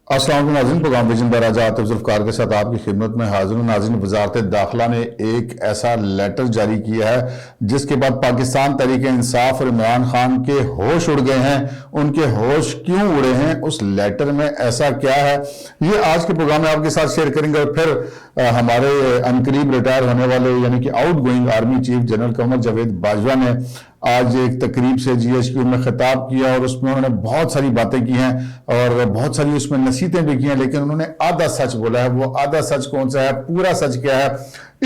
السلام علیکم ناظرین، پروگرام ویژن پر راجہ عاطف ذوالفقار کے ساتھ آپ کی خدمت میں حاضر ہوں۔ ناظرین، وزارت داخلہ نے ایک ایسا لیٹر جاری کیا ہے جس کے بعد پاکستان تحریک انصاف اور عمران خان کے ہوش اڑ گئے ہیں۔ ان کے ہوش کیوں اڑے ہیں، اس لیٹر میں ایسا کیا ہے، یہ آج کے پروگرام میں آپ کے ساتھ شیئر کریں گے۔ اور پھر ہمارے انقریب ریٹائر ہونے والے یعنی کہ out going army chief general Qamar Javed Bajwa نے آج ایک تقریب سے جی ایچ کیو میں خطاب کیا اور اس میں انہوں نے بہت ساری باتیں کی ہیں اور بہت ساری اس میں نصیحتیں بھی کی ہیں، لیکن انہوں نے آدھا سچ بولا ہے۔ وہ آدھا سچ کون سا ہے، پورا سچ کیا ہے،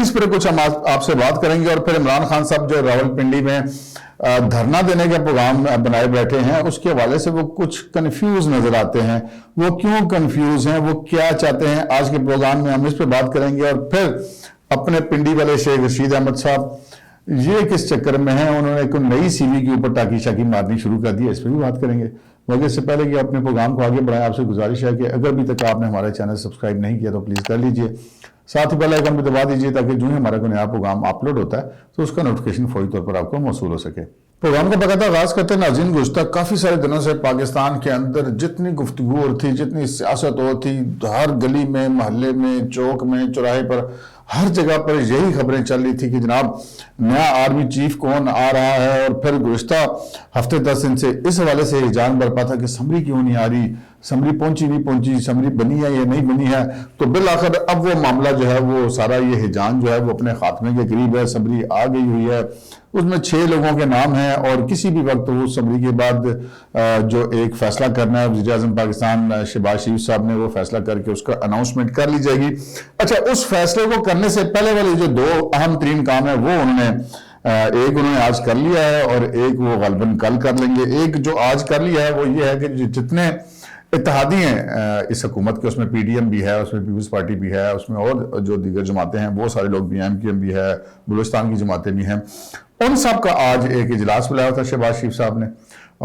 اس پر کچھ ہم آپ سے بات کریں گے۔ اور پھر عمران خان صاحب جو راولپنڈی میں دھرنا دینے کا پروگرام بنائے بیٹھے ہیں، اس کے حوالے سے وہ کچھ کنفیوز نظر آتے ہیں۔ وہ کیوں کنفیوز ہیں، وہ کیا چاہتے ہیں، آج کے پروگرام میں ہم اس پہ بات کریں گے۔ اور پھر اپنے پنڈی والے شیخ رشید احمد صاحب یہ کس چکر میں ہیں، انہوں نے ایک نئی سی وی کے اوپر ٹاکی شاکی مارنی شروع کر دی، اس پہ بھی بات کریں گے۔ مگر اس سے پہلے کہ اپنے پروگرام کو آگے بڑھائیں، آپ سے گزارش ہے کہ اگر ابھی تک آپ نے ہمارے چینل سبسکرائب نہیں کیا تو پلیز کر لیجئے، ساتھ ہی بیل آئیکن بھی دبا دیجئے تاکہ جو ہی ہمارا کوئی نیا پروگرام اپلوڈ ہوتا ہے تو اس کا نوٹیفیکیشن فوری طور پر آپ کو موصول ہو سکے۔ پروگرام کا باقاعدہ آغاز کرتے ہیں ناظرین۔ گزشتہ کافی سارے دنوں سے پاکستان کے اندر جتنی گفتگو ہو تھی، جتنی سیاست ہو تھی، ہر گلی میں، محلے میں، چوک میں، چوراہے پر، ہر جگہ پر یہی خبریں چل رہی تھی کہ جناب نیا آرمی چیف کون آ رہا ہے۔ اور پھر گزشتہ ہفتے 10 دن سے اس حوالے سے رجحان برپا تھا کہ سمری کیوں نہیں آ رہی، سمری پہنچی نہیں پہنچی، سمری بنی ہے یا نہیں بنی ہے۔ تو بالآخر اب وہ معاملہ جو ہے وہ سارا یہ رجحان جو ہے وہ اپنے خاتمے کے قریب ہے۔ سمری آ گئی ہوئی ہے، اس میں 6 لوگوں کے نام ہیں اور کسی بھی وقت وہ سمری کے بعد جو ایک فیصلہ کرنا ہے وزیر اعظم پاکستان شہباز شریف صاحب نے، وہ فیصلہ کر کے اس کا اناؤنسمنٹ کر لی جائے گی۔ اچھا، اس فیصلے کو کرنے سے پہلے والے جو 2 اہم ترین کام ہیں وہ ایک انہوں نے آج کر لیا ہے اور ایک وہ غالباً کل کر لیں گے۔ ایک جو آج کر لیا ہے وہ یہ ہے کہ جتنے اتحادی ہیں اس حکومت کے، اس میں پی ڈی ایم بھی ہے، اس میں پیپلز پارٹی بھی ہے، اس میں اور جو دیگر جماعتیں ہیں وہ سارے لوگ بھی ہیں، ایم کیو ایم بھی ہے، بلوچستان کی جماعتیں بھی ہیں، ان سب کا آج ایک اجلاس بلایا تھا شہباز شریف صاحب نے۔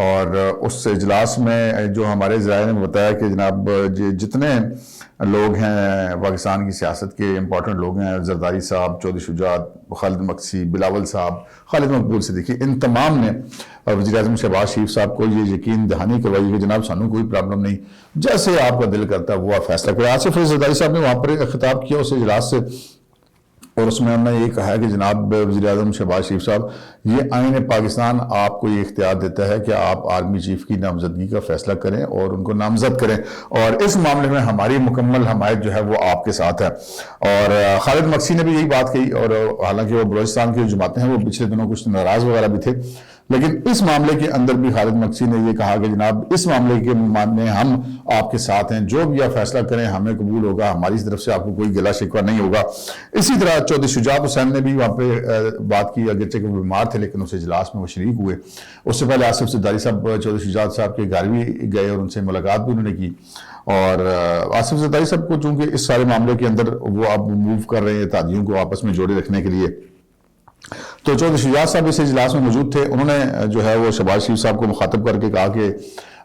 اور اس اجلاس میں جو ہمارے ذرائع نے بتایا کہ جناب جتنے لوگ ہیں پاکستان کی سیاست کے امپورٹنٹ لوگ ہیں، زرداری صاحب، چودھری شجاعت، خالد مکسی، بلاول صاحب، خالد مقبول صدیقی، ان تمام نے وزیر اعظم شہباز شریف صاحب کو یہ یقین دہانی کروائی کہ جناب سانو کوئی پرابلم نہیں، جیسے آپ کا دل کرتا ہے وہ آپ فیصلہ کریں۔ آصف علی زرداری صاحب نے وہاں پر خطاب کیا اس اجلاس سے، اور اس میں انہوں نے یہ کہا کہ جناب وزیر اعظم شہباز شریف صاحب، یہ آئین پاکستان آپ کو یہ اختیار دیتا ہے کہ آپ آرمی چیف کی نامزدگی کا فیصلہ کریں اور ان کو نامزد کریں، اور اس معاملے میں ہماری مکمل حمایت جو ہے وہ آپ کے ساتھ ہے۔ اور خالد مکسی نے بھی یہی بات کہی، اور حالانکہ وہ بلوچستان کی جماعتیں ہیں وہ پچھلے دنوں کچھ ناراض وغیرہ بھی تھے، لیکن اس معاملے کے اندر بھی خالد مکسی نے یہ کہا کہ جناب اس معاملے کے میں ہم آپ کے ساتھ ہیں، جو بھی آپ فیصلہ کریں ہمیں قبول ہوگا، ہماری طرف سے آپ کو کوئی گلہ شکوہ نہیں ہوگا۔ اسی طرح چودھری شجاعت حسین نے بھی وہاں پہ بات کی، اگرچہ کہ وہ بیمار تھے لیکن اس اجلاس میں وہ شریک ہوئے۔ اس سے پہلے آصف زرداری صاحب چودھری شجاعت صاحب کے گھر بھی گئے اور ان سے ملاقات بھی انہوں نے کی۔ اور آصف زرداری صاحب کو چونکہ اس سارے معاملے کے اندر وہ اب موو کر رہے ہیں اتحادیوں کو آپس میں جوڑے رکھنے کے لیے، تو چودھری شجاعت صاحب اس اجلاس میں موجود تھے۔ انہوں نے جو ہے وہ شہباز شریف صاحب کو مخاطب کر کے کہا کہ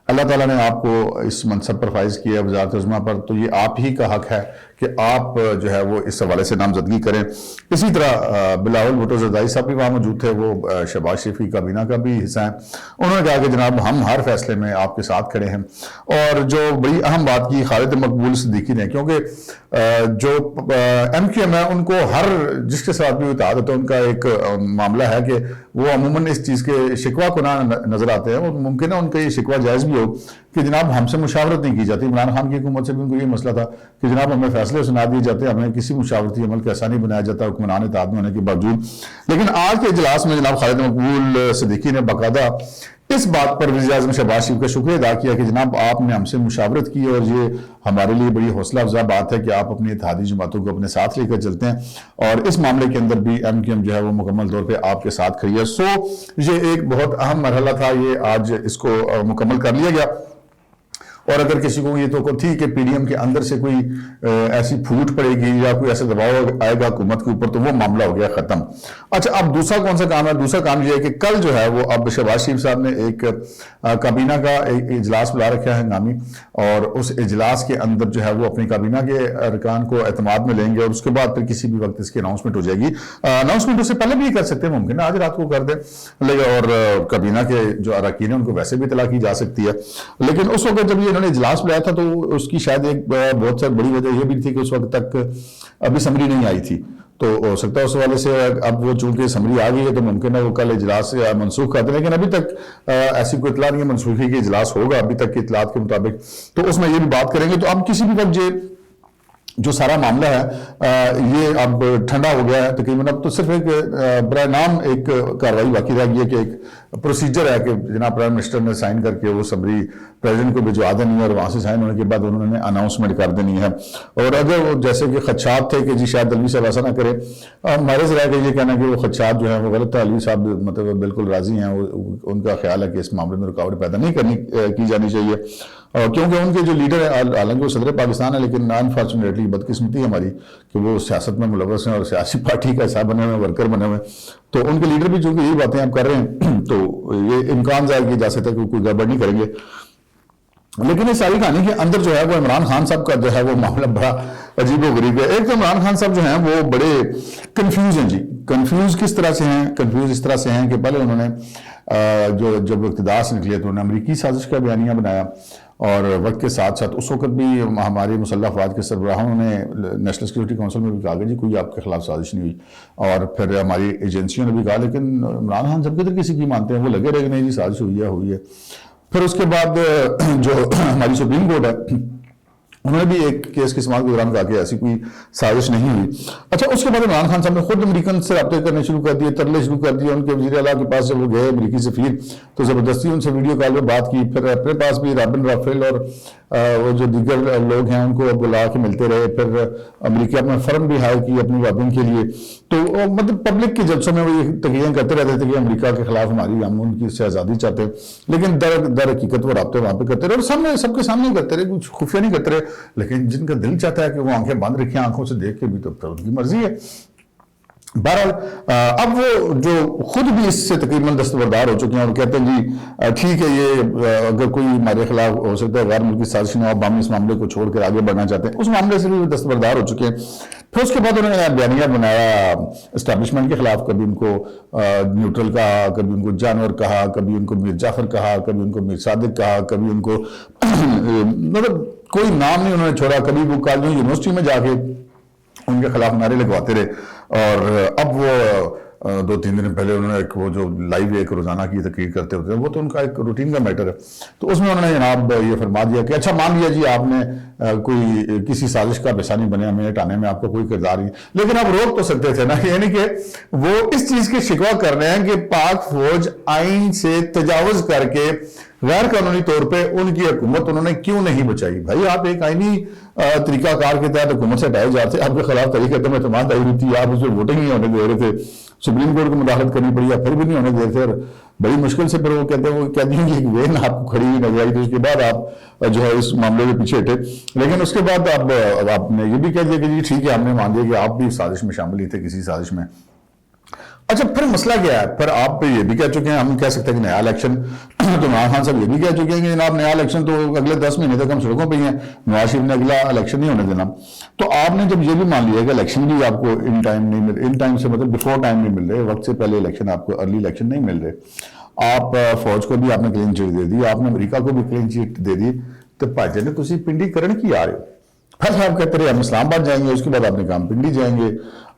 اللہ تعالیٰ نے آپ کو اس منصب پر فائز کیا وزارت عظمیٰ پر، تو یہ آپ ہی کا حق ہے کہ آپ جو ہے وہ اس حوالے سے نامزدگی کریں۔ اسی طرح بلاول بھٹو زرداری صاحب بھی وہاں موجود تھے، وہ شہباز شریف کی کابینہ کا بھی حصہ ہیں۔ انہوں نے کہا کہ جناب ہم ہر فیصلے میں آپ کے ساتھ کھڑے ہیں۔ اور جو بڑی اہم بات کی خالد مقبول صدیقی نے، کیونکہ جو ایم کیو ایم ہے ان کو ہر جس کے ساتھ بھی اتحاد ہوتا ہے ان کا ایک معاملہ ہے کہ وہ عموماً اس چیز کے شکوہ کناں نظر آتے ہیں، اور ممکن ہے ان کا یہ شکوہ جائز بھی ہو کہ جناب ہم سے مشاورت نہیں کی جاتی۔ عمران خان کی حکومت سے بھی ان کو یہ مسئلہ تھا کہ جناب ہمیں فیصلے سنا دیے جاتے ہیں، ہمیں کسی مشاورتی عمل کا ایسا نہیں بنایا جاتا حکمران اتحاد میں ہونے کے باوجود۔ لیکن آج کے اجلاس میں جناب خالد مقبول صدیقی نے باقاعدہ اس بات پر وزیر اعظم شہباز شریف کا شکریہ ادا کیا کہ جناب آپ نے ہم سے مشاورت کی، اور یہ ہمارے لیے بڑی حوصلہ افزا بات ہے کہ آپ اپنی اتحادی جماعتوں کو اپنے ساتھ لے کر چلتے ہیں، اور اس معاملے کے اندر بھی ایم کیو ایم جو ہے وہ مکمل طور پہ آپ کے ساتھ کھڑی ہے۔ یہ ایک بہت اہم مرحلہ تھا، یہ آج اس کو مکمل کر لیا گیا۔ اور اگر کسی کو یہ تو تھی کہ پی ڈی ایم کے اندر سے کوئی ایسی پھوٹ پڑے گی یا کوئی ایسا دباؤ آئے گا حکومت کے اوپر، تو وہ معاملہ ہو گیا ختم۔ اچھا، اب دوسرا کون سا کام ہے؟ دوسرا کام یہ ہے کہ کل جو ہے وہ اب شہباز شریف صاحب نے ایک کابینہ کا ایک اجلاس بلا رکھا ہے ہنگامی، اور اس اجلاس کے اندر جو ہے وہ اپنی کابینہ کے ارکان کو اعتماد میں لیں گے، اور اس کے بعد پھر کسی بھی وقت اس کی اناؤنسمنٹ ہو جائے گی۔ اناؤنسمنٹ اس سے پہلے بھی کر سکتے ہیں، ممکن ہے آج رات کو کر دیں، اور کابینہ کے جو اراکین ہیں ان کو ویسے بھی اطلاع کی جا سکتی ہے، لیکن اس وقت جب یہ انہوں نے اجلاس بلایا تھا تو اس کی شاید ایک بہت ساری بڑی وجہ یہ بھی تھی کہ اس وقت تک ابھی سمری نہیں آئی تھی، تو ہو سکتا ہے اس حوالے سے اب وہ چونکہ سمری آ گئی ہے تو ممکن ہے وہ کل اجلاس منسوخ کرتے ہیں، لیکن ابھی تک ایسی کوئی اطلاع نہیں ہے منسوخی کے اجلاس ہوگا ابھی تک کی اطلاعات کے مطابق، تو اس میں یہ بھی بات کریں گے۔ تو اب کسی بھی وقت جو سارا معاملہ ہے یہ اب ٹھنڈا ہو گیا ہے تقریباً، اب تو صرف ایک برائے نام ایک کارروائی باقی رہ گئی ہے کہ ایک پروسیجر ہے کہ جناب پرائم منسٹر نے سائن کر کے وہ سمری پریزیڈنٹ کو بھجوا دینی ہے اور وہاں سے سائن ہونے کے بعد انہوں نے اناؤنسمنٹ کر دینی ہے۔ اور اگر وہ جیسے کہ خدشات تھے کہ جی شاید علوی صاحب ایسا نہ کرے، ہمارے ذرائع کا یہ کہنا ہے کہ وہ خدشات جو ہیں وہ غلط ہے، علوی صاحب مطلب بالکل راضی ہیں، ان کا خیال ہے کہ اس معاملے میں رکاوٹ پیدا نہیں کی جانی چاہیے، کیونکہ ان کے جو لیڈر ہیں حالانکہ وہ صدر پاکستان ہے لیکن انفارچونیٹلی بدقسمتی ہماری کہ وہ سیاست میں ملوث ہیں اور سیاسی پارٹی کا حصہ بنے ہوئے ورکر بنے ہوئے، تو ان کے لیڈر بھی چونکہ یہی باتیں آپ کر رہے ہیں تو یہ امکان ظاہر کیا جا سکتا ہے کہ کوئی گڑبڑ نہیں کریں گے۔ لیکن اس ساری کہانی کے اندر جو ہے وہ عمران خان صاحب کا جو ہے وہ معاملہ بڑا عجیب و غریب ہے۔ ایک تو عمران خان صاحب جو ہیں وہ بڑے کنفیوز ہیں جی، کنفیوز کس طرح سے ہیں؟ کنفیوز اس طرح سے ہیں کہ پہلے انہوں نے جب اقتدار سے نکلے تو انہوں نے امریکی سازش کا بیانیہ بنایا، اور وقت کے ساتھ ساتھ اس وقت بھی ہمارے مسلح افواج کے سربراہوں نے نیشنل سیکورٹی کونسل میں بھی کہا کہ جی کوئی آپ کے خلاف سازش نہیں ہوئی، اور پھر ہماری ایجنسیوں نے بھی کہا، لیکن عمران خان صاحب کدھر کسی کی مانتے ہیں، وہ لگے رہے کہ نہیں جی سازش ہوئی ہے۔ پھر اس کے بعد جو ہماری سپریم کورٹ ہے انہوں نے بھی ایک کیس کی سماعت کے دوران کہا کہ ایسی کوئی سازش نہیں ہوئی۔ اچھا اس کے بعد عمران خان صاحب نے خود امریکن سے رابطے کرنے شروع کر دیے، ترلے شروع کر دیے، ان کے وزیر اعلیٰ کے پاس جب وہ گئے امریکی سفیر تو زبردستی ان سے ویڈیو کال پہ بات کی، پھر اپنے پاس بھی رابن رافیل اور وہ جو دیگر لوگ ہیں ان کو بلا کے ملتے رہے، پھر امریکہ اپنا فرم بھی ہائر کی اپنی وابنگ کے لیے، تو مطلب پبلک کے جلسوں میں وہ یہ تقریریں کرتے رہتے تھے کہ امریکہ کے خلاف ہم ان کی سے آزادی چاہتے ہیں، لیکن در حقیقت وہ رابطے وہاں پہ کرتے رہے اور سامنے سب کے سامنے کرتے رہے، کچھ خفیہ نہیں کرتے رہے، لیکن جن کا دل چاہتا ہے کہ وہ آنکھیں بند رکھیں، آنکھوں سے دیکھ کے بھی تو ان کی مرضی ہے۔ بہرحال اب وہ جو خود بھی اس سے تقریباً دستبردار ہو چکے ہیں اور کہتے ہیں جی ٹھیک ہے یہ اگر کوئی ہمارے خلاف ہو سکتا ہے غیر ملکی سازش نہ ہو، اب ہم اس معاملے کو چھوڑ کر آگے بڑھنا چاہتے ہیں، اس معاملے سے بھی وہ دستبردار ہو چکے ہیں۔ پھر اس کے بعد انہوں نے بیانیہ بنایا اسٹیبلشمنٹ کے خلاف، کبھی ان کو نیوٹرل کہا، کبھی ان کو جانور کہا، کبھی ان کو میر جعفر کہا، کبھی ان کو میر صادق کہا، کبھی ان کو مطلب کوئی نام نہیں انہوں نے چھوڑا، کبھی وہ کالجوں یونیورسٹی میں جا کے ان کے خلاف نعرے لگواتے رہے، اور اب وہ 2-3 دن پہلے انہوں نے ایک وہ جو لائیو ایک روزانہ کی تقریر کرتے ہوتے ہیں وہ تو ان کا ایک روٹین کا میٹر ہے، تو اس میں انہوں نے جناب یہ فرما دیا کہ اچھا مان لیا جی آپ نے کوئی کسی سازش کا حصہ نہیں بنے، ہمیں ہٹانے میں آپ کا کوئی کردار نہیں، لیکن آپ روک تو سکتے تھے نا، یعنی کہ وہ اس چیز کی شکوہ کر رہے ہیں کہ پاک فوج آئین سے تجاوز کر کے غیر قانونی طور پہ ان کی حکومت انہوں نے کیوں نہیں بچائی۔ بھائی آپ ایک آئینی طریقہ کار کے تحت حکومت سے ہٹائے جاتے، آپ کے خلاف تحریک عدم اعتماد آئی ہوئی تھی، آپ اس میں ووٹنگ نہیں ہونے دے رہے تھے، سپریم کورٹ کو مداخلت کرنی پڑی، پھر بھی نہیں ہونے دے رہے تھے، بڑی مشکل سے پھر وہ کہتے ہیں وہ کہہ دیں گے کہ وین آپ کو کھڑی ہوئی نظر آئی، تو اس کے بعد آپ جو ہے اس معاملے کے پیچھے ہٹے، لیکن اس کے بعد اب آپ نے یہ بھی کہہ دیا کہ جی ٹھیک ہے ہم نے مان لیا کہ آپ بھی سازش میں شامل ہی تھے کسی سازش میں۔ اچھا پھر مسئلہ کیا ہے؟ پھر آپ یہ بھی کہہ چکے ہیں، ہم کہہ سکتے ہیں کہ نیا الیکشن، تو عمران خان صاحب یہ بھی کہہ چکے ہیں کہ جناب نیا الیکشن تو اگلے 10 مہینے تک ہم سڑکوں پہ ہی ہیں، نواز شریف نے اگلا الیکشن نہیں ہونے دینا، تو آپ نے جب یہ بھی مان لیا کہ الیکشن بھی آپ کو ان ٹائم نہیں مل، ان ٹائم سے مطلب بیفور ٹائم نہیں مل رہے، وقت سے پہلے الیکشن آپ کو ارلی الیکشن نہیں مل رہے، آپ فوج کو بھی آپ نے کلین چٹ دے دی، آپ نے امریکہ کو بھی کلین چٹ دے دی، تو بھائی نے تسی پنڈی کرن کی آ رہے ہو؟ پھر آپ کہتے رہے ہم اسلام آباد جائیں گے، اس کے بعد آپ نے کہا ہم پنڈی جائیں گے۔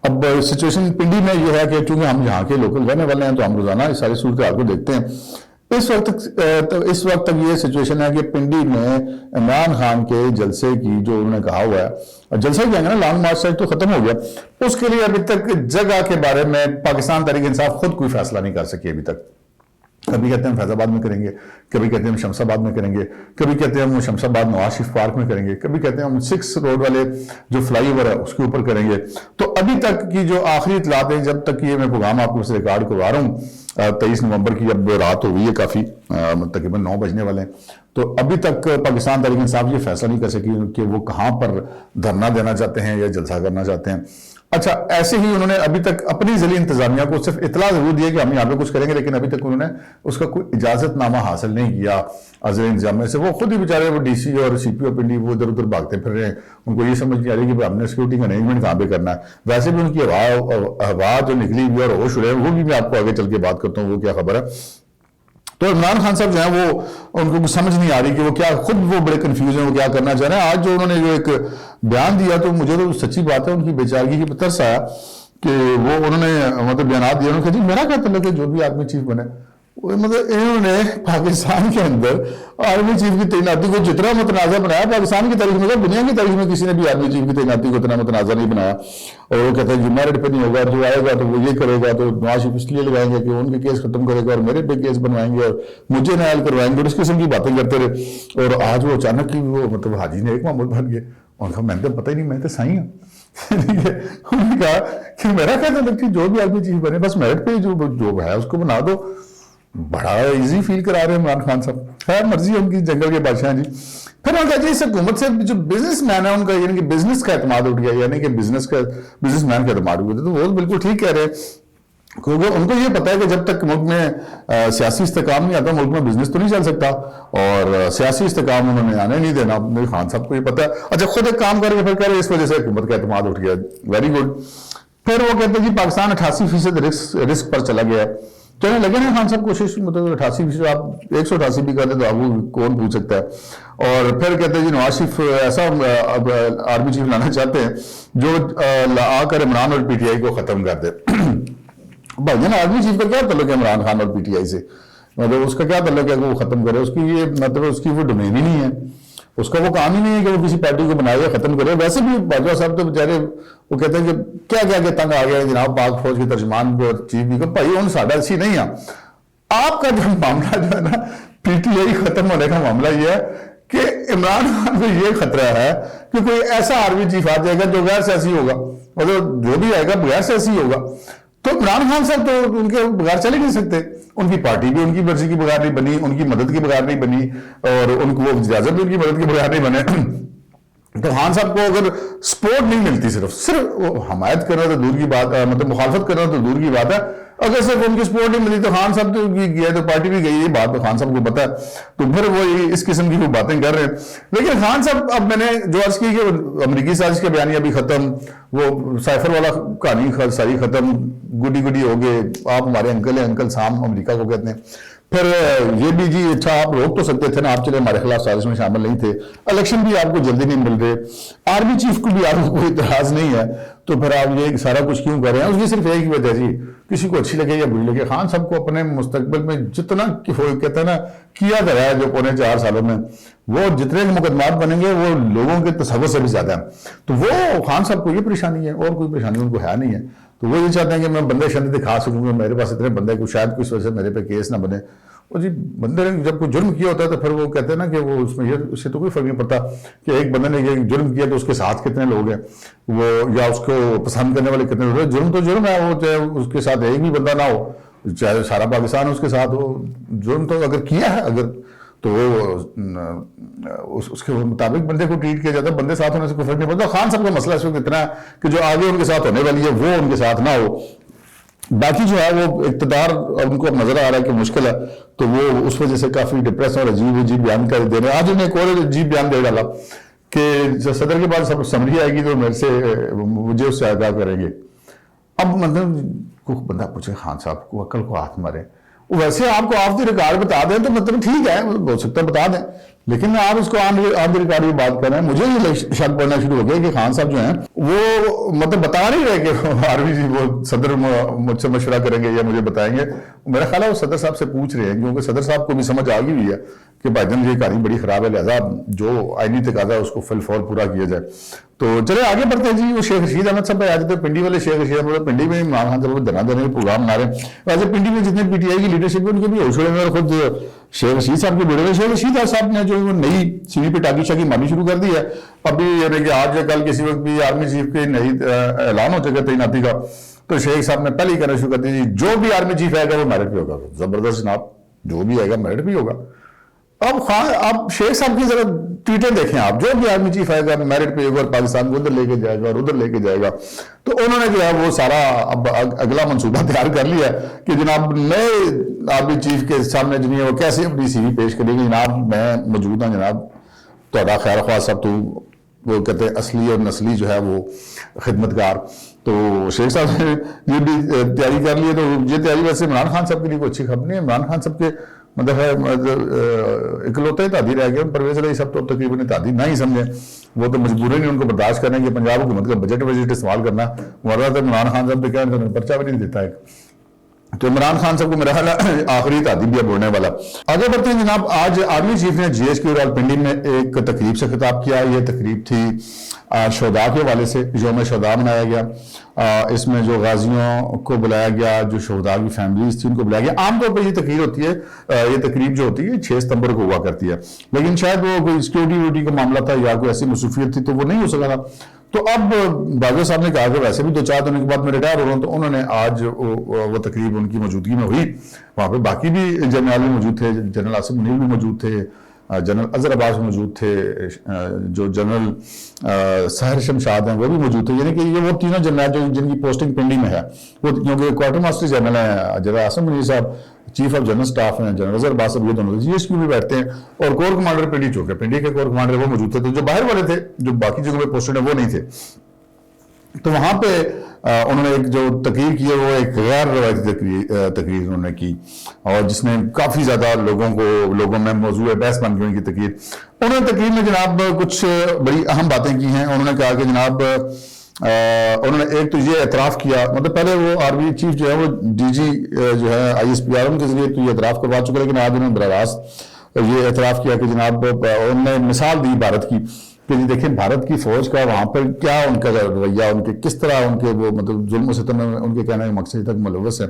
اب سچویشن پنڈی میں یہ ہے کہ چونکہ ہم یہاں کے لوکل رہنے والے ہیں تو ہم روزانہ اس ساری صورتحال کو دیکھتے ہیں، اس وقت تک یہ سچویشن ہے کہ پنڈی میں عمران خان کے جلسے کی جو انہوں نے کہا ہوا ہے، جلسہ کیا ہے نا لانگ مارچ تو ختم ہو گیا، اس کے لیے ابھی تک جگہ کے بارے میں پاکستان تحریک انصاف خود کوئی فیصلہ نہیں کر سکی ابھی تک۔ کبھی کہتے ہیں ہم فیض آباد میں کریں گے، کبھی کہتے ہیں ہم شمس آباد میں کریں گے، کبھی کہتے ہیں ہم شمس آباد نواز شریف پارک میں کریں گے، کبھی کہتے ہیں ہم 6 روڈ والے جو فلائی اوور ہے اس کے اوپر کریں گے۔ تو ابھی تک کی جو آخری اطلاعات ہیں، جب تک یہ میں پروگرام آپ کو سے ریکارڈ کروا رہا ہوں 23 نومبر کی، اب رات ہو گئی ہے کافی، تقریباً 9 بجنے والے ہیں، تو ابھی تک پاکستان تحریک انصاف یہ فیصلہ نہیں کر سکی کہ وہ کہاں پر دھرنا دینا چاہتے ہیں یا جلسہ کرنا چاہتے ہیں۔ اچھا ایسے ہی انہوں نے ابھی تک اپنی ضلعی انتظامیہ کو صرف اطلاع ضرور دی ہے کہ ہم یہاں پہ کچھ کریں گے، لیکن ابھی تک انہوں نے اس کا کوئی اجازت نامہ حاصل نہیں کیا ضلعی انتظامیہ سے۔ وہ خود ہی بیچارے وہ ڈی سی اور سی پی او پنڈی وہ ادھر ادھر بھاگتے پھر رہے ہیں، ان کو یہ سمجھ نہیں آ رہی کہ ہم نے سیکورٹی کا ارینجمنٹ کہاں پہ کرنا ہے۔ ویسے بھی ان کی ہوا جو نکلی ہوئی اور ہوش اڑے وہ بھی میں آپ کو آگے چل کے بات کرتا ہوں وہ کیا خبر ہے۔ تو عمران خان صاحب جو ہیں وہ ان کو سمجھ نہیں آ رہی کہ وہ کیا، خود وہ بڑے کنفیوز ہیں وہ کیا کرنا چاہ رہے ہیں. آج جو انہوں نے جو ایک بیان دیا تو مجھے تو سچی بات ہے ان کی بیچارگی کی ترس آیا کہ وہ انہوں نے مطلب بیانات دیے. انہوں نے کہا جی میرا کیا تعلق ہے جو بھی آرمی چیف بنے. مطلب انہوں نے پاکستان کے اندر آرمی چیف کی تعیناتی کو جتنا متنازع بنایا پاکستان کی تاریخ میں، دنیا کی تاریخ میں کسی نے بھی آرمی چیف کی تعیناتی کو اتنا متنازع نہیں بنایا. اور وہ کہتے ہیں جی میرٹ پہ نہیں ہوگا، جو آئے گا تو وہ یہ کرے گا، تو نواز شریف اس لیے لگائیں گے کہ ان کے کیس ختم کرے گا اور میرے پہ کیس بنوائیں گے اور مجھے نائل کروائیں گے، اور اس قسم کی باتیں کرتے رہے. اور آج وہ اچانک ہی وہ مطلب حاجی نے ایک معمول بن گئے. ان کا میں نے تو پتہ ہی نہیں، میں تو سائی ہوں. انہوں نے کہا کہ میرا کہتا ہے کہ جو بھی آرمی چیف بنے بس میرٹ پہ جو ہے اس کو بنا دو. بڑا ایزی فیل کرا رہے ہیں عمران خان صاحب. خیر مرضی ہے ان کی، جنگل کے بادشاہ جی. پھر ان کا جی اس حکومت سے جو بزنس مین ہے ان کا، یعنی کہ بزنس کا اعتماد اٹھ گیا، یعنی کہ بزنس مین کا اعتماد اٹھ گیا. تو وہ بالکل ٹھیک کہہ رہے ہیں، کیونکہ ان کو یہ پتا ہے کہ جب تک ملک میں سیاسی استحکام نہیں آتا ملک میں بزنس تو نہیں چل سکتا، اور سیاسی استحکام انہوں نے آنے نہیں دینا. خان صاحب کو یہ پتا ہے. اچھا خود ایک کام کر کے پھر کہہ رہے اس وجہ سے حکومت کا اعتماد اٹھ گیا. Very good. پھر وہ کہتے ہیں جی پاکستان 88% رسک پر چلا گیا ہے. چلنے لگے نا خان صاحب کوشش، مطلب 88%، آپ 188 بھی کر دیں تو آپ کو کون پوچھ سکتا ہے. اور پھر کہتے ہیں جی نواز شریف ایسا آرمی چیف لانا چاہتے ہیں جو آ کر عمران اور پی ٹی آئی کو ختم کر دے. بھائی نا آرمی چیف کا کیا تعلق ہے عمران خان اور پی ٹی آئی سے؟ مطلب اس کا کیا تعلق ہے کہ وہ ختم کرے؟ اس کی یہ مطلب اس کی وہ ڈومین ہی نہیں ہے، اس کا وہ کام ہی نہیں ہے کہ وہ کسی پارٹی کو بنائے یا ختم کرے. ویسے بھی باجوہ صاحب تو بیچارے وہ کہتے ہیں کہ کیا کہ تنگ آ گیا جناب پاک فوج کے ترجمان چیف بھی کہ بھائی ان ساڈا ایسی نہیں ہے. آپ کا جو معاملہ جو ہے نا پی ٹی آئی ختم ہونے کا معاملہ یہ ہے کہ عمران خان کو یہ خطرہ ہے کہ کوئی ایسا آرمی چیف آ جائے گا جو غیر سیاسی ہوگا، مطلب جو بھی آئے گا بغیر سیاسی ہوگا. تو عمران خان صاحب تو ان کے بغیر چلے نہیں سکتے. ان کی پارٹی بھی ان کی مرضی کی بغیر نہیں بنی، ان کی مدد کی بغیر نہیں بنی، اور ان کو اجازت بھی ان کی مدد کے بغیر نہیں بنے. تو خان صاحب کو اگر سپورٹ نہیں ملتی، صرف حمایت کرنا تو دور کی بات، مطلب مخالفت کرنا تو دور کی بات ہے، اگر صرف ان کی سپورٹ نہیں ملی تو خان صاحب تو گیا تو پارٹی بھی گئی، یہ بات تو خان صاحب کو پتا ہے. تو پھر وہ اس قسم کی وہ باتیں کر رہے ہیں. لیکن خان صاحب اب میں نے جو عرض کی کہ امریکی سازش کا بیانیہ بھی ختم، وہ سائفر والا کہانی ساری ختم، گڈی گڈی ہو گئے، آپ ہمارے انکل ہیں، انکل سام امریکہ کو کہتے ہیں. پھر یہ بھی جی اچھا آپ روک تو سکتے تھے نا، آپ چلے ہمارے خلاف سازش میں شامل نہیں تھے، الیکشن بھی آپ کو جلدی نہیں مل رہے، آرمی چیف کو بھی آپ کو کوئی اعتراض نہیں ہے، تو پھر آپ یہ سارا کچھ کیوں کر رہے ہیں؟ اس کی صرف ایک ہی وجہ جی، کسی کو اچھی لگے یا بری لگے، خان صاحب کو اپنے مستقبل میں جتنا کہتے ہیں نا کیا جا رہا ہے جو پونے 4 سالوں میں، وہ جتنے مقدمات بنیں گے وہ لوگوں کے تصور سے بھی زیادہ ہیں. تو وہ خان صاحب کو یہ پریشانی ہے، اور کوئی پریشانی ان کو ہے نہیں ہے. تو وہ یہ چاہتے ہیں کہ میں بندے شند دکھا سکوں گا، میرے پاس اتنے بندے کو شاید کچھ وجہ سے میرے پہ کیس نہ بنے. اور جی بندے نے جب کوئی جرم کیا ہوتا ہے تو پھر وہ کہتے ہیں نا کہ وہ اس سے تو کوئی فرق نہیں پڑتا کہ ایک بندے نے یہ جرم کیا تو اس کے ساتھ کتنے لوگ ہیں، وہ یا اس کو پسند کرنے والے کتنے لوگ ہیں. جرم تو جرم ہے، وہ چاہے اس کے ساتھ ایک بھی بندہ نہ ہو، چاہے سارا پاکستان اس کے ساتھ ہو، جرم تو اگر کیا ہے اگر تو اس کے مطابق بندے کو ٹریٹ کیا جاتا ہے، بندے ساتھ ہونے سے کوئی فرق نہیں پڑتا. خان صاحب کا مسئلہ اس وقت اتنا ہے کہ جو آگے ان کے ساتھ ہونے والی ہے وہ ان کے ساتھ نہ ہو. باقی جو ہے وہ اقتدار ان کو اب نظر آ رہا ہے کہ مشکل ہے، تو وہ اس وجہ سے کافی ڈپریس اور عجیب بیان کر دے رہے ہیں. آج انہیں ایک اور عجیب بیان دے ڈالا کہ صدر کے بعد سمری آئے گی تو میرے سے مجھے اس سے آگاہ کریں گے. اب مطلب کوئی بندہ پوچھے خان صاحب کو عقل کو ہاتھ مارے، ویسے آپ کو آف دی ریکارڈ بتا دیں تو مطلب ٹھیک ہے، ہو سکتا ہے بتا دیں، لیکن آپ اس کو آن دی ریکارڈ میں بات کر رہے ہیں. مجھے یہ شک پڑنا شروع ہو گیا کہ خان صاحب جو ہیں وہ مطلب بتا نہیں رہے کہ آرمی جی وہ صدر مجھ سے مشورہ کریں گے یا مجھے بتائیں گے. میرا خیال ہے وہ صدر صاحب سے پوچھ رہے ہیں، کیونکہ صدر صاحب کو بھی سمجھ آ گئی ہوئی ہے کہ بھائی جان یہ کہانی بڑی خراب ہے، لہٰذا جو آئینی تقاضا ہے اس کو فی الفور پورا کیا جائے. تو چلے آگے بڑھتے ہیں جی. وہ شیخ رشید احمد صاحب آج تو پنڈی والے شیخ رشید احمد پنڈی میں عمران خان صاحب دھرنا دینے کے پروگرام بنا رہے ہیں. ویسے پنڈی میں جتنے پی ٹی آئی کی لیڈرشپ ہے ان کے بھی ہوش اڑے اور خود شیخ رشید صاحب کے بیڑے ہوئے. شیخ رشید صاحب نے جو نئی سی وی پہ ٹاکی شاکی مارنی شروع کر دی ہے. ابھی یعنی کہ آج یا کل کسی وقت بھی آرمی چیف کے نئی اعلان ہو چکا تعیناتی کا، تو شیخ صاحب نے پہلے ہی کرنا شروع کر دی جو بھی آرمی چیف آئے گا وہ میرٹ پہ ہوگا. زبردست جناب، جو بھی آئے گا میرٹ پہ ہوگا. اب شیخ صاحب کی ذرا ٹویٹر دیکھیں آپ، جو بھی آرمی چیف آئے گا میرٹ پہ ہوگا اور پاکستان کو ادھر لے کے جائے گا اور ادھر لے کے جائے گا. تو انہوں نے جو ہے وہ سارا اب اگلا منصوبہ تیار کر لیا ہے کہ جناب نئے آرمی چیف کے سامنے جو ہے وہ کیسے اپنی سی وی پیش کریں گے. جناب میں موجود ہوں، جناب تھوڑا خیر خواہ سب، تو وہ کہتے ہیں اصلی اور نسلی جو ہے وہ خدمتگار. تو شیخ صاحب نے یہ بھی تیاری کر لی ہے. تو یہ تیاری ویسے عمران خان صاحب کے لیے کوئی اچھی خبر نہیں ہے. عمران خان صاحب کے مطلب ہے اکلوتے اتحادی رہ گئے. پرویز علیہ صاحب تو تقریباً اتحادی نہ ہی سمجھیں, وہ تو مجبوری نہیں ان کو برداشت کرنے کہ پنجاب حکومت کا بجٹ استعمال کرنا. ورنہ تو عمران خان صاحب تو کیا پرچہ بھی نہیں دیتا ایک. تو عمران خان صاحب کو میرا خیال ہے آخری اتحادی بھی اب ہونے والا. آگے بڑھتے ہیں جناب. آج آرمی چیف نے جی ایس کیو راولپنڈی میں ایک تقریب سے خطاب کیا. یہ تقریب تھی شہداء کے حوالے سے, یوم شہداء منایا گیا. اس میں جو غازیوں کو بلایا گیا, جو شہداء کی فیملیز تھی ان کو بلایا گیا. عام طور پر یہ تقریر ہوتی ہے, یہ تقریب جو ہوتی ہے 6 ستمبر کو ہوا کرتی ہے, لیکن شاید وہ کوئی سیکیورٹی کا معاملہ تھا یا کوئی ایسی مصروفیت تھی تو وہ نہیں ہو سکا تھا. تو اب باجوہ صاحب نے کہا کہ ویسے بھی 2-4 دنوں کے بعد میں ریٹائر ہو رہا ہوں, تو انہوں نے آج وہ تقریب ان کی موجودگی میں ہوئی. وہاں پہ باقی بھی جنرل بھی موجود تھے, جنرل آصف منیر بھی موجود تھے, جنرل اظہر عباس موجود تھے, جو جنرل سحر شمشاد ہیں وہ بھی موجود تھے. یعنی کہ یہ وہ تینوں جنرل جن کی پوسٹنگ پنڈی میں ہے, وہ کیونکہ کوارٹر ماسٹر جنرل ہیں جنرل آصف منیر صاحب, چیف آف جنرل سٹاف ہیں جنرل اظہر عباس صاحب, یہ دونوں جی ایس کیو بھی بیٹھتے ہیں, اور کور کمانڈر پنڈی چوک ہے, پنڈی کے کور کمانڈر وہ موجود تھے. تو جو باہر والے تھے, جو باقی جگہوں پہ پوسٹڈ ہیں, وہ نہیں تھے. تو وہاں پہ انہوں نے ایک جو تقریر کی ہے وہ ایک غیر روایتی تقریر انہوں نے کی, اور جس میں کافی زیادہ لوگوں میں موضوع بحث بن گئی ان کی تقریر. انہوں نے تقریر میں جناب کچھ بڑی اہم باتیں کی ہیں. انہوں نے کہا کہ جناب انہوں نے ایک تو یہ اعتراف کیا, مطلب پہلے وہ آرمی چیف جو ہے وہ ڈی جی جو ہے I S P R M کے ذریعے تو یہ اعتراف کروا چکے, لیکن آج انہوں نے براہ راست یہ اعتراف کیا کہ جناب انہوں نے مثال دی بھارت کی کہ جی دیکھیں بھارت کی فوج کا وہاں پر کیا ان کا رویہ, ان کے کس طرح ان کے وہ مطلب ظلم و ستم میں ان کے کہنے کے مقصد تک ملوث ہے,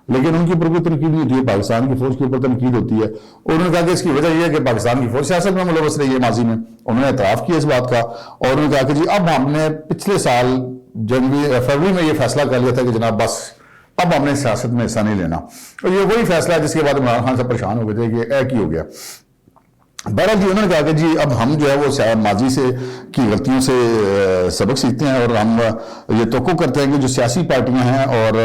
لیکن ان کے اوپر کوئی تنقید نہیں ہوتی ہے. پاکستان کی فوج کے اوپر تنقید ہوتی ہے. اور انہوں نے کہا کہ اس کی وجہ یہ ہے کہ پاکستان کی فوج سیاست میں ملوث رہی ہے ماضی میں. انہوں نے اعتراف کیا اس بات کا, اور انہوں نے کہا کہ جی اب ہم نے پچھلے سال فروری میں یہ فیصلہ کر لیا تھا کہ جناب بس اب ہم نے سیاست میں حصہ نہیں لینا. اور یہ وہی فیصلہ ہے جس کے بعد عمران خان سے پریشان ہو گئے تھے کہ ایک ہی ہو گیا. بہرحال جی انہوں نے کہا کہ جی اب ہم جو ہے وہ ماضی سے کی غلطیوں سے سبق سیکھتے ہیں, اور ہم یہ توقع کرتے ہیں کہ جو سیاسی پارٹیاں ہیں اور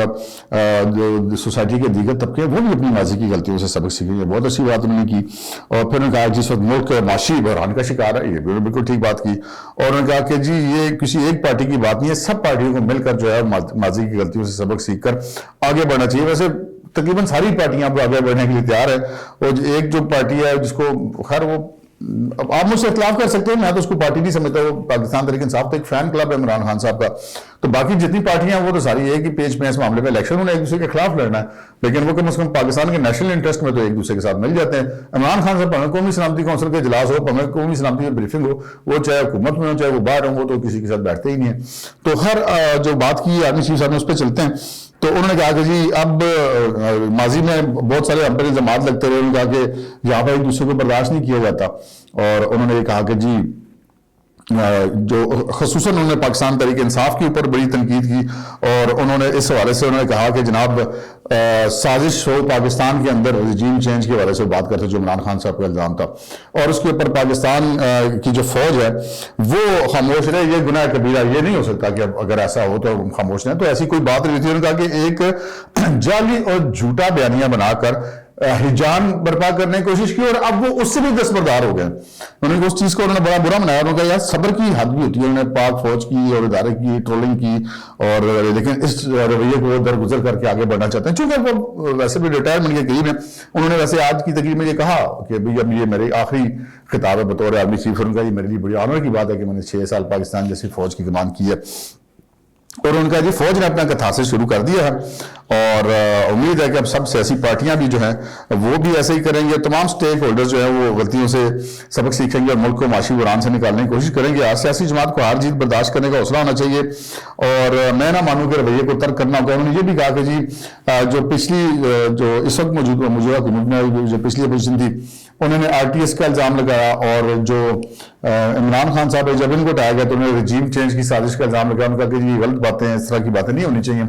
جو سوسائٹی کے دیگر طبقے ہیں وہ بھی اپنی ماضی کی غلطیوں سے سبق سیکھیں گے. بہت اچھی بات انہوں نے کی. اور پھر انہوں نے کہا جس وقت ملک معاشی بحران کا شکار ہے, یہ بالکل ٹھیک بات کی. اور انہوں نے کہا کہ جی یہ کسی ایک پارٹی کی بات نہیں ہے, سب پارٹیوں کو مل کر جو ہے ماضی کی غلطیوں سے سبق سیکھ کر آگے بڑھنا چاہیے. ویسے تقریباً ساری پارٹیاں اب آگے بڑھنے کے لیے تیار ہے, اور ایک جو پارٹی ہے جس کو خیر وہ آپ مجھ سے اختلاف کر سکتے ہیں, میں تو اس کو پارٹی نہیں سمجھتا, وہ پاکستان تحریک انصاف تو ایک فین کلب ہے عمران خان صاحب کا. تو باقی جتنی پارٹیاں ہیں وہ تو ساری ایک ہی پیج میں اس معاملے میں الیکشن انہیں ایک دوسرے کے خلاف لڑنا ہے, لیکن وہ کم از کم پاکستان کے نیشنل انٹرسٹ میں تو ایک دوسرے کے ساتھ مل جاتے ہیں. عمران خان صاحب ہمیں قومی سلامتی کونسل کے اجلاس ہو, ہمیں قومی سلامتی کی بریفنگ ہو, وہ چاہے حکومت میں ہو چاہے وہ باہر ہوں, وہ تو کسی کے ساتھ بیٹھتے ہی نہیں ہیں. تو ہر جو بات کی آرمی چیف صاحب نے اس پہ چلتے ہیں. تو انہوں نے کہا کہ جی اب ماضی میں بہت سارے ہم پر الزامات لگتے رہے. انہوں نے کہا کہ یہاں پر ایک دوسرے کو برداشت نہیں کیا جاتا, اور انہوں نے یہ کہا کہ جی جو خصوصاً انہوں نے پاکستان تحریک انصاف کے اوپر بڑی تنقید کی, اور انہوں نے اس حوالے سے انہوں نے کہا کہ جناب سازش ہو پاکستان کے اندر رجیم چینج کے حوالے سے بات کرتے جو عمران خان صاحب کا الزام تھا, اور اس کے اوپر پاکستان کی جو فوج ہے وہ خاموش رہے. یہ گناہ کبیرہ, یہ نہیں ہو سکتا کہ اگر ایسا ہو تو خاموش رہیں. تو ایسی کوئی بات نہیں تھی. انہوں نے کہا کہ ایک جعلی اور جھوٹا بیانیہ بنا کر ہجان برپا کرنے کی کوشش کی, اور اب وہ اس سے بھی دستبردار ہو گئے. انہوں نے اس چیز کو انہوں نے بڑا برا منایا. انہوں نے کہا یار صبر کی حد بھی ہوتی ہے. انہوں نے پاک فوج کی اور ادارے کی ٹرولنگ کی, اور لیکن اس رویے کو درگزر کر کے آگے بڑھنا چاہتے ہیں, چونکہ وہ ویسے بھی ریٹائرمنٹ کے قریب ہیں. انہوں نے ویسے آج کی تقریر میں یہ کہا کہ بھئی اب یہ میرے آخری خطاب ہے بطور آرمی چیف. ان کا یہ میرے لیے بڑی آنر کی بات ہے کہ میں نے 6 سال پاکستان جیسی فوج کی کمان کی ہے. اور ان کا جی فوج نے اپنا کتھاسس شروع کر دیا ہے, اور امید ہے کہ اب سب سیاسی پارٹیاں بھی جو ہیں وہ بھی ایسے ہی کریں گے. تمام سٹیک ہولڈرز جو ہیں وہ غلطیوں سے سبق سیکھیں گے اور ملک کو معاشی بحران سے نکالنے کی کوشش کریں گے. سیاسی جماعت کو ہار جیت برداشت کرنے کا حوصلہ ہونا چاہیے, اور میں نہ مانوں کہ رویے کو ترک کرنا ہوگا. انہوں نے یہ بھی کہا کہ جی جو پچھلی جو اس وقت موجودہ حکومت میں جو پچھلی اپوزیشن تھی انہوں نے آر ٹی ایس کا الزام لگایا, اور جو عمران خان صاحب جب ان کو اٹھایا گیا تو انہوں نے رجیم چینج کی سازش کا الزام لگایا. انہوں نے کہا کہ یہ غلط باتیں ہیں, اس طرح کی باتیں نہیں ہونی چاہیے.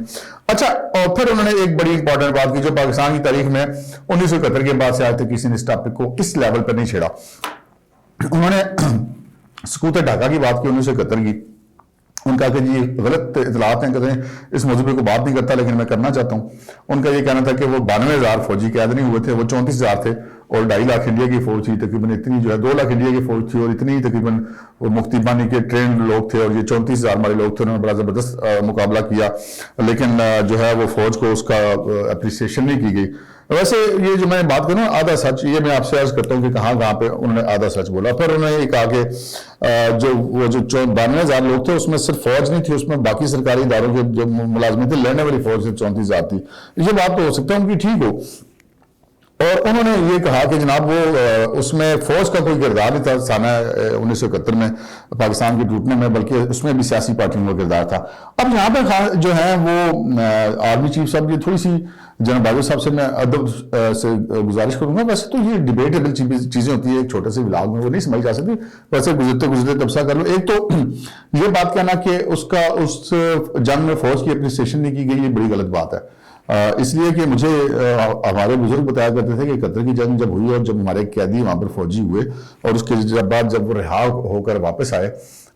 اچھا, اور پھر انہوں نے ایک بڑی امپورٹنٹ بات کی جو پاکستان کی تاریخ میں 1971 کے بعد سے آج تک کسی نے اس ٹاپک کو اس لیول پر نہیں چھیڑا. انہوں نے سکوت ڈھاکہ کی بات کی 1971 کی. ان کا کہ جی غلط اطلاعات ہیں, کہتے ہیں اس موضوع پہ کوئی بات نہیں کرتا لیکن میں کرنا چاہتا ہوں. ان کا یہ کہنا تھا کہ وہ 92,000 فوجی قید نہیں ہوئے تھے, وہ 34,000 تھے, اور 2.5 لاکھ انڈیا کی فوج تھی تقریباً, اتنی جو ہے 2 لاکھ انڈیا کی فوج تھی, اور اتنی تقریباً وہ مفتی بانی کے ٹرینڈ لوگ تھے, اور یہ 34,000 ہمارے لوگ تھے. انہوں نے بڑا زبردست مقابلہ کیا, لیکن جو ہے وہ فوج کو اس کا اپریسیشن نہیں کی گئی. ویسے یہ جو میں بات کروں آدھا سچ، یہ میں آپ سے عرض کرتا ہوں کہ کہاں کہاں پہ انہوں نے آدھا سچ بولا. پھر انہوں نے یہ کہا کہ وہ جو 92,000 لوگ تھے اس میں صرف فوج نہیں تھی، اس میں باقی سرکاری اداروں کے جو ملازمین تھے لڑنے والی فوج سے 34,000 تھی. یہ بات تو ہو سکتا ہے ان کی ٹھیک ہو. اور انہوں نے یہ کہا کہ جناب وہ اس میں فوج کا کوئی کردار نہیں تھا سانہ 1971 میں پاکستان کے ٹوٹنے میں، بلکہ اس میں بھی سیاسی پارٹیوں کا کردار تھا. اب یہاں پہ جو ہے وہ آرمی چیف صاحب یہ تھوڑی سی جناب باجوہ صاحب سے میں ادب سے گزارش کروں گا. ویسے تو یہ ڈیبیٹیبل چیزیں ہوتی ہیں، ایک چھوٹے سے ولاگ میں وہ نہیں سمجھ جا سکتی، ویسے گزرتے تبصرہ کر لو. ایک تو یہ بات کہنا کہ اس جنگ میں فوج کی اپریسیشن نہیں کی گئی، یہ بڑی غلط بات ہے. اس لیے کہ مجھے ہمارے بزرگ بتایا کرتے تھے کہ قطر کی جنگ جب ہوئی اور جب ہمارے قیدی وہاں پر فوجی ہوئے اور اس کے بعد جب وہ رہا ہو کر واپس آئے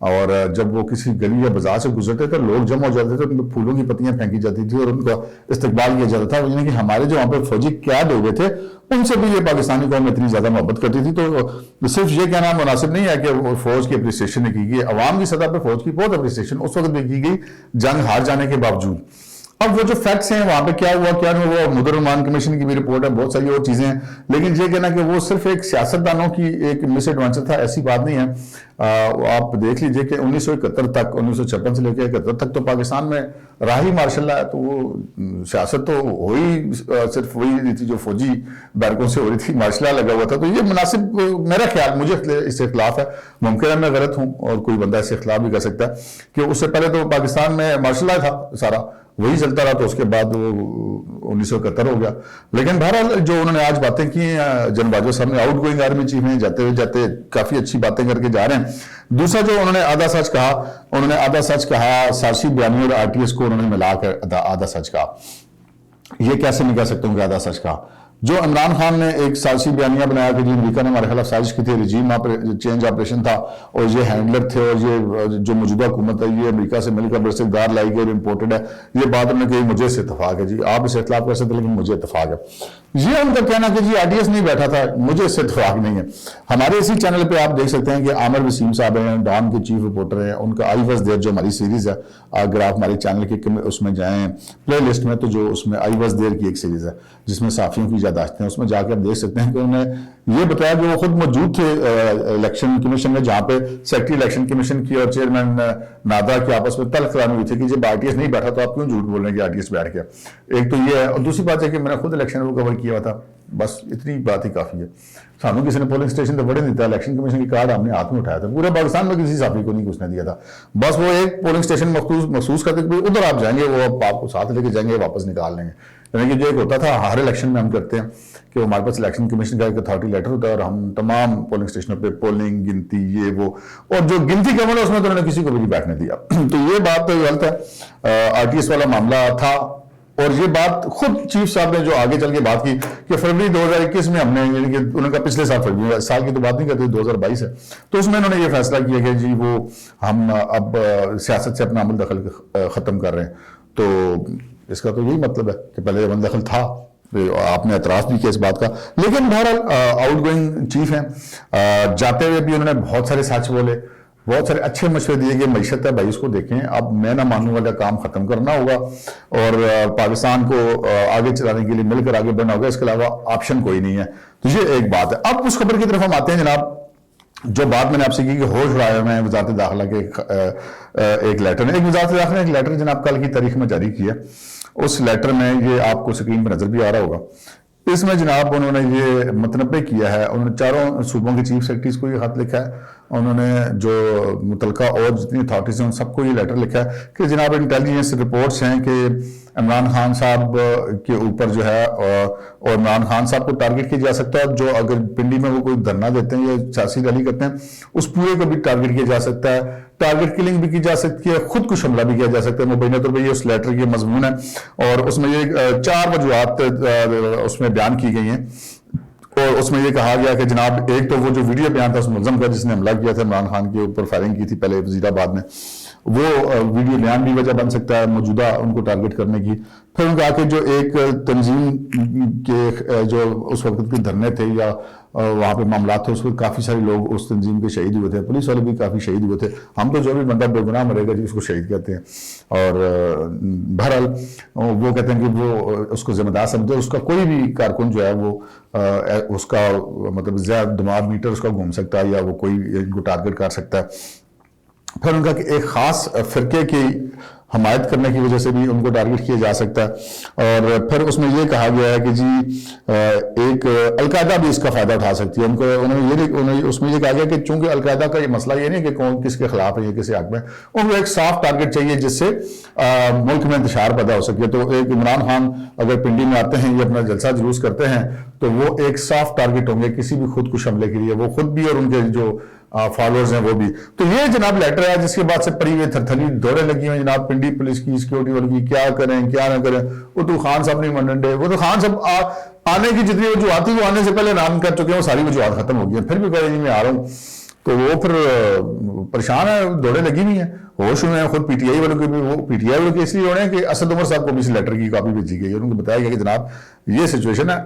اور جب وہ کسی گلی یا بازار سے گزرتے تھے لوگ جمع ہو جاتے تھے، ان میں پھولوں کی پتیاں پھینکی جاتی تھی اور ان کا استقبال کیا جاتا تھا. یعنی کہ ہمارے جو وہاں پہ فوجی قید ہو گئے تھے ان سے بھی یہ پاکستانی قوم اتنی زیادہ محبت کرتی تھی. تو صرف یہ کہنا مناسب نہیں ہے کہ وہ فوج کی اپریسیشن نے کی گئی. عوام کی سطح پہ فوج کی بہت اپریسیشن اس وقت بھی کی گئی جنگ ہار جانے کے باوجود. اب وہ جو فیکٹس ہیں وہاں پہ کیا ہوا کیا نہیں ہوا، مدر الرحمان کمیشن کی بھی رپورٹ ہے، بہت ساری اور چیزیں ہیں، لیکن یہ کہنا کہ وہ صرف ایک سیاستدانوں کی ایک مس ایڈوینچر تھا، ایسی بات نہیں ہے. آپ دیکھ لیجئے کہ 1971 تک 1956 سے لے کے 71 تک تو پاکستان میں راہی مارشل لا ہے، تو وہ سیاست تو ہوئی صرف وہی تھی جو فوجی بیرکوں سے ہو رہی تھی، مارشل لا لگا ہوا تھا. تو یہ مناسب میرا خیال، مجھے اس سے اخلاف ہے، ممکن ہے میں غلط ہوں اور کوئی بندہ اس سے اخلاف بھی کر سکتا ہے کہ اس سے پہلے تو پاکستان میں مارشل لا تھا سارا، وہی چلتا رہا، تو اس کے بعد وہ 1971 ہو گیا. لیکن بہرحال جو انہوں نے آج باتیں کی ہیں جناب باجوہ صاحب نے، آؤٹ گوئنگ آرمی چیف ہیں، جاتے کافی اچھی باتیں کر کے جا رہے ہیں. دوسرا جو انہوں نے آدھا سچ کہا سازشی بیانی اور RTS کو انہوں نے ملا کر آدھا سچ کہا. یہ کیسے نہیں کہہ سکتا ہوں کہ آدھا سچ کہا. جو عمران خان نے ایک سازشی بیانیہ بنایا کہ جی امریکہ نے ہمارے خلاف سازش کی تھی، رجیم چینج آپریشن تھا اور یہ ہینڈلر تھے اور یہ جو موجودہ حکومت ہے یہ امریکہ سے مل کر برس اقتدار لائی گئی اور امپورٹڈ ہے، یہ بات انہوں نے کہی، مجھے اس اتفاق ہے. جی آپ اس سے اختلاف کر سکتے لیکن مجھے اتفاق ہے. یہ ان کا کہنا کہ جی RTS نہیں بیٹھا تھا، مجھے اس سے اتفاق نہیں ہے. ہمارے اسی چینل پہ آپ دیکھ سکتے ہیں کہ عامر وسیم صاحب ہیں، ڈان کے چیف رپورٹر ہیں، ان کا آئی واز دیئر جو ہماری سیریز ہے، اگر آپ ہمارے چینل کے اس میں جائیں پلے لسٹ میں تو جو اس میں آئی واز دیئر کی ایک سیریز ہے جس میں صحافیوں کی یادداشتیں ہیں، اس میں جا کے آپ دیکھ سکتے ہیں کہ انہوں نے یہ بتایا کہ وہ خود موجود تھے الیکشن کمیشن میں جہاں پہ سیکرٹری الیکشن کمیشن کی اور چیئرمین نادا کے آپس میں تلخ کلامی ہوئی تھی کہ جب RTS نہیں بیٹھا تو آپ کیوں جھوٹ بول رہے ہیں کہ RTS بیٹھ گیا. ایک تو یہ ہے، اور دوسری بات ہے کہ میں نے خود الیکشن کو کور کیا ہوا تھا، بس اتنی بات ہی کافی ہے. سانوں کسی نے پولنگ اسٹیشن تو بڑے نہیں تھا، الیکشن کمیشن کی کارڈ ہم نے ہاتھ میں اٹھایا تھا، پورے پاکستان میں کسی صحافی کو نہیں اس نے دیا تھا. بس وہ ایک پولنگ اسٹیشن مخصوص کرتے کہ ادھر آپ جائیں گے، وہ آپ کو ساتھ لے کے جائیں گے، واپس نکال لیں گے. یعنی کہ جو ایک ہوتا تھا ہر الیکشن میں ہم کرتے ہیں کہ ہمارے پاس الیکشن کمیشن کا ایک اتھارٹی لیٹر ہوتا ہے اور ہم تمام پولنگ اسٹیشنوں پہ پولنگ گنتی یہ وہ، اور جو گنتی کا عمل ہے اس میں تو انہوں نے کسی کو بھی نہیں بیٹھنے دیا. تو یہ بات غلط ہے. RTS والا معاملہ تھا اور یہ بات خود چیف صاحب نے جو آگے چل کے بات کی کہ فروری 2021 میں ہم نے، یعنی کہ انہوں نے پچھلے سال فروری سال کی تو بات نہیں کرتے، 2022 ہے، تو اس میں انہوں نے یہ فیصلہ کیا کہ جی وہ ہم اب سیاست سے اپنا عمل دخل ختم کر رہے ہیں. تو اس کا تو یہی مطلب ہے کہ پہلے عمل دخل تھا، آپ نے اعتراف بھی کیا اس بات کا. لیکن بہرحال آؤٹ گوئنگ چیف ہیں، جاتے ہوئے بھی انہوں نے بہت سارے سچ بولے، بہت سارے اچھے مشورے دیے کہ معیشت ہے بھائی اس کو دیکھیں، اب میں نہ مانوں والا کام ختم کرنا ہوگا اور پاکستان کو آگے چلانے کے لیے مل کر آگے بڑھنا ہوگا، اس کے علاوہ آپشن کوئی نہیں ہے. تو یہ ایک بات ہے. اب اس خبر کی طرف ہم آتے ہیں جناب، جو بات میں نے آپ سے کی کہ ہوش اڑائے ہوئے ہیں وزارت داخلہ کے ایک لیٹر نے، وزارت داخلہ نے ایک لیٹر جناب کل کی تاریخ میں جاری کیا. اس لیٹر میں یہ آپ کو سکرین پر نظر بھی آ رہا ہوگا. اس میں جناب انہوں نے یہ متنبع کیا ہے، انہوں نے چاروں صوبوں کے چیف سیکرٹریز کو یہ خط لکھا ہے، انہوں نے جو متعلقہ اور جتنی اتھارٹیز ہیں ان سب کو یہ لیٹر لکھا ہے کہ جناب انٹیلیجنس رپورٹس ہیں کہ عمران خان صاحب کے اوپر جو ہے اور عمران خان صاحب کو ٹارگٹ کیا جا سکتا ہے، جو اگر پنڈی میں وہ کوئی دھرنا دیتے ہیں یا سیاسی ریلی کرتے ہیں اس پورے کو بھی ٹارگٹ کیا جا سکتا ہے، ٹارگٹ کلنگ بھی کی جا سکتی ہے، خود کش حملہ بھی کیا جا سکتا ہے. مبینہ طور پہ یہ اس لیٹر کے مضمون ہے اور اس میں یہ 4 وجوہات اس میں بیان کی گئی ہیں. اور اس میں یہ کہا گیا کہ جناب ایک تو وہ جو ویڈیو بیان تھا اس ملزم کا جس نے حملہ کیا تھا عمران خان کے اوپر فائرنگ کی تھی پہلے وزیر آباد میں، وہ ویڈیو بیان بھی وجہ بن سکتا ہے موجودہ ان کو ٹارگٹ کرنے کی. پھر ان کا کہ جو ایک تنظیم کے جو اس وقت کے دھرنے تھے یا وہاں پہ معاملات تھے، اس میں کافی سارے لوگ اس تنظیم کے شہید ہوئے تھے، پولیس والے بھی کافی شہید ہوئے تھے. ہم تو جو بھی بندہ بے گناہ مرے گا جی اس کو شہید کہتے ہیں. اور بہرحال وہ کہتے ہیں کہ وہ اس کو ذمہ دار سمجھتے ہیں. اس کا کوئی بھی کارکن جو ہے وہ اس کا مطلب زیادہ دماغ میٹر اس کا گھوم سکتا ہے یا وہ کوئی ان کو ٹارگٹ کر سکتا ہے. پھر ان کا ایک خاص فرقے کی حمایت کرنے کی وجہ سے بھی ان کو ٹارگٹ کیا جا سکتا ہے. اور پھر اس میں یہ کہا گیا ہے کہ جی ایک القاعدہ بھی اس کا فائدہ اٹھا سکتی ہے. انہوں اس میں یہ کہا گیا کہ چونکہ القاعدہ کا یہ مسئلہ یہ نہیں کہ کون کس کے خلاف ہے یا کس حق میں، ان کو ایک صاف ٹارگٹ چاہیے جس سے ملک میں انتشار پیدا ہو سکے. تو ایک عمران خان اگر پنڈی میں آتے ہیں یہ اپنا جلسہ جلوس کرتے ہیں تو وہ ایک صاف ٹارگٹ ہوں گے کسی بھی خودکش حملے کے لیے، وہ خود بھی اور ان کے جو فالوورز ہیں وہ بھی. تو یہ جناب لیٹر ہے جس کے بعد سے پڑی ہوئے تھرتھلی دوڑے لگی ہوئی جناب پنڈی پولیس کی، سیکیورٹی والوں کی، کیا کریں کیا نہ کریں. وہ تو خان صاحب نہیں منڈے، وہ تو خان صاحب آنے کی جتنی وجوہات تھی وہ آنے سے پہلے اعلان کر چکے ہیں، وہ ساری وجوہات ختم ہو گئی ہیں. پھر بھی کہہ رہے میں آ رہا ہوں تو وہ پھر پریشان ہے، دوڑے لگی ہوئی ہیں، ہوش ہوئے ہیں. خود پی ٹی آئی والوں کے بھی، وہ پی ٹی آئی والوں کے اس لیے ہو رہے ہیں کہ اسد عمر صاحب کو بھی اس لیٹر کی کاپی بھیجی گئی ہے. ان کو بتایا گیا کہ جناب یہ سچویشن ہے،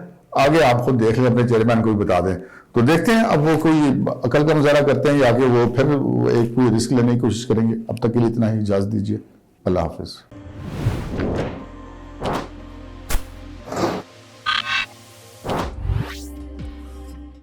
آگے آپ خود دیکھ لیں، اپنے چیئرمین کو بھی بتا دیں. تو دیکھتے ہیں اب وہ کوئی عقل کا مظاہرہ کرتے ہیں یا آگے وہ پھر ایک کوئی رسک لینے کی کوشش کریں گے. اب تک کے لیے اتنا ہی، اجازت دیجیے. اللہ حافظ.